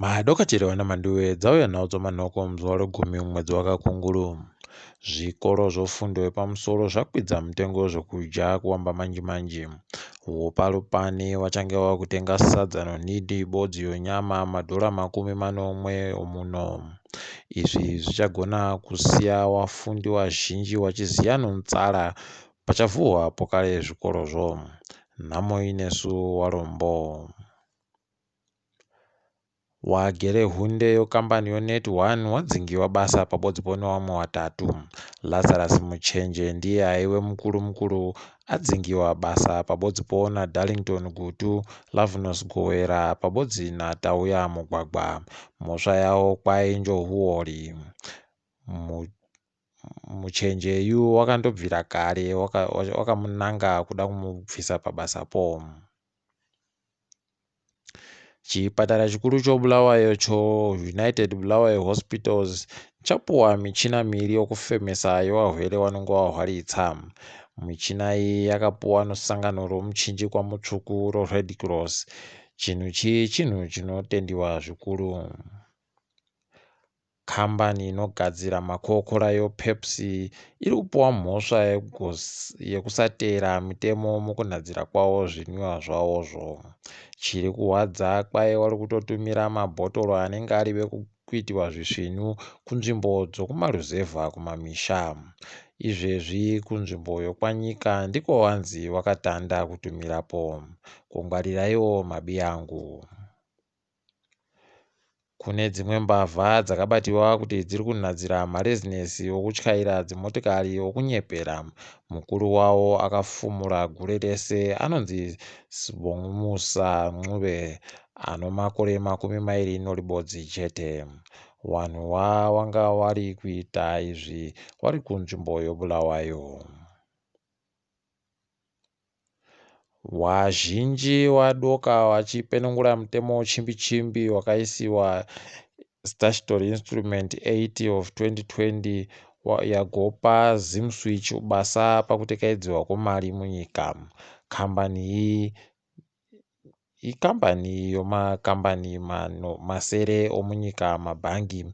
Madokotera wana Mhanduwe dzauya nawo dzomanhoko muzuva regumi mwedzi waKakunguru. Zvikoro zvofundo yepamusoro zvakwidza mutengo zvokuja kuwamba manji. Upalupani wachange wava kutenga sadza nonhidi, bodzi yonyama $40 omuno. Izvi zvichagona kusiya wafundi wazhinji wachiziya nomutsara pachavhurwa pokare zvikorozvo. Nhamo inesu warombo. Wagere hunde yokambani yoNet1 wadzingiwa basa pabodzi nevamwe watatu. Lazarus Muchenje ndiye aive mukuru adzingiwa basa pabodzi naDarlington Gutu. Loveness Gowera pabodzi naTauya Mugwagwa. Mhosva yavo kwainjohuori. Muchenjeyu wakandobvira kare wakamunanga kuda kumubvisa pabasapo. Chipatara chikuru choBulawayo United Bulawayo Hospitals chapuwa michina miviri yokufemesa yevarwere vanenge vahwaritsa. Michina iyi yakapuwa nosangano romuchinjikwa mutsvuku roRed Cross. Chinhu chinotendiwa zvikuru. Kambani inogadzira makokora yoPepsi iri kupuwa mhosva yekusatera mitemo mukunadzira kwavo zvinwiwa zvavozvo. Chiri kuhwadza vari kutotumira mabhotoro anenge arive kuitiwa zvisvinyu kunzvimbo dzokumaruzevha kumamisha. Izvezvi kunzvimbo yokwanyika ndiko vanzi vakatanda kutumirapo. Kungwariraiwo mabiyangu. Kune dzimwe mbavha dzakabatiwa kuti dziri kunadzira marezinesi okutyaira dzimotikari okunyepera. Mukuru wavo akafumura gure rese anonzi Sibongumusa Mhanduwe ano makore 20 chete. Vanhu vanga vari kuita izvi vari kunzvimbo yoBulawayo. Wazhinji wadoka wachipenengura mutemo chimbi wakaisiwa Statutory Instrument 80 of 2020 yagopa Zimswitch basa pakutekaidzwa kwemari munyika. Kambani iyi ikambani yomakambani masere omunyika mabhangi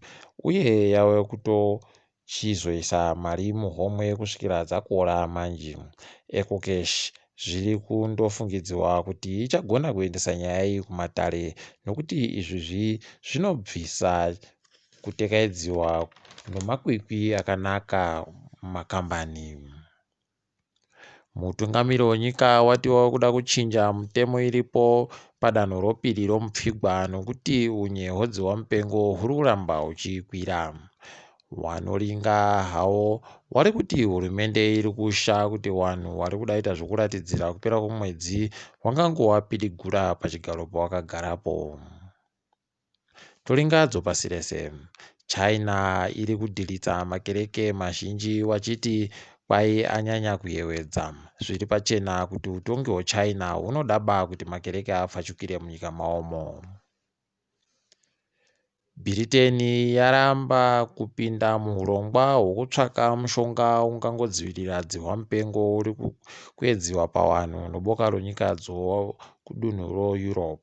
uye yave kutochizoisa mari muhomwe kusvikira dzakuora manji. EcoCash zviri kundofungidzwa kuti ichagona kuendesa nyaya iyi kumatare nokuti izvi zvinobvisa kutekaidziwa nemakwikwi akanaka mumakambani. Mutungamiri wenyika wati wava kuda kuchinja mutemo iripo padanho ropiri romupfigwa nokuti unyehodzi hwamupengo huri kuramba huchikwira. Vanoringa havo vari kuti hurumende iri kusha kuti vanhu vari kudaita zvokuratidzira kupera kwemwedzi vangangovapidigura pachigaro pavakagarapo. Toringadzo pasi rese. China iri kudhiritsa makereke mazhinji vachiti kwai anyanya kuyewedza. Zviri pachena kuti utongi hweChina hunodaba kuti makereke apfachukire munyika mavomo. Britain yaramba kupinda muhurongwa hwokutsvaka mushonga ungangodzivirira dzihwamupengo uri kuedziwa pavanhu neboka ronyika kudunhu roEurope.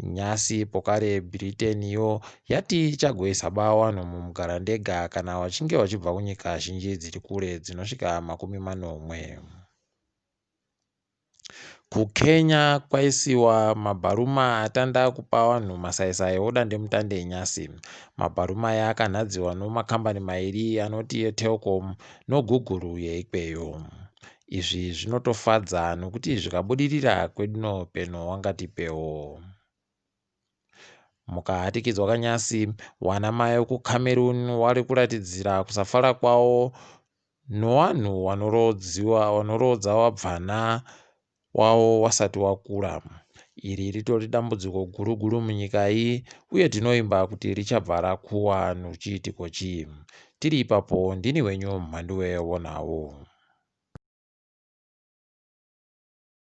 Nyasi pokare Britain yati ichagoisa vanhu mumugarandega kana vachinge vachibva kunyika zhinji dziri kure dzinosvika 40. KuKenya kwaisiwa mabharuma atanda kupa vanhu masaisai odandemutande enyasi. Mabharuma aya akanhadziwa nomakambani mairi anoti eTelkom noGoogle yeikweyo. Izvi zvinotofadza nokuti zvikabudirira kweduno peno wangatipewo. Mukahatikidzwa kanyasi, vanamai vekuCameroon vari kuratidzira kusafara kwavo nevanhu vanorodza vabvana wavo wasati wakura. Iri ritori dambudziko guru munyika iyi uye tinoimba kuti richabva rakuwa nochiitiko chii. Tiri ipapo ndini wenyu Mhanduwe wonawo.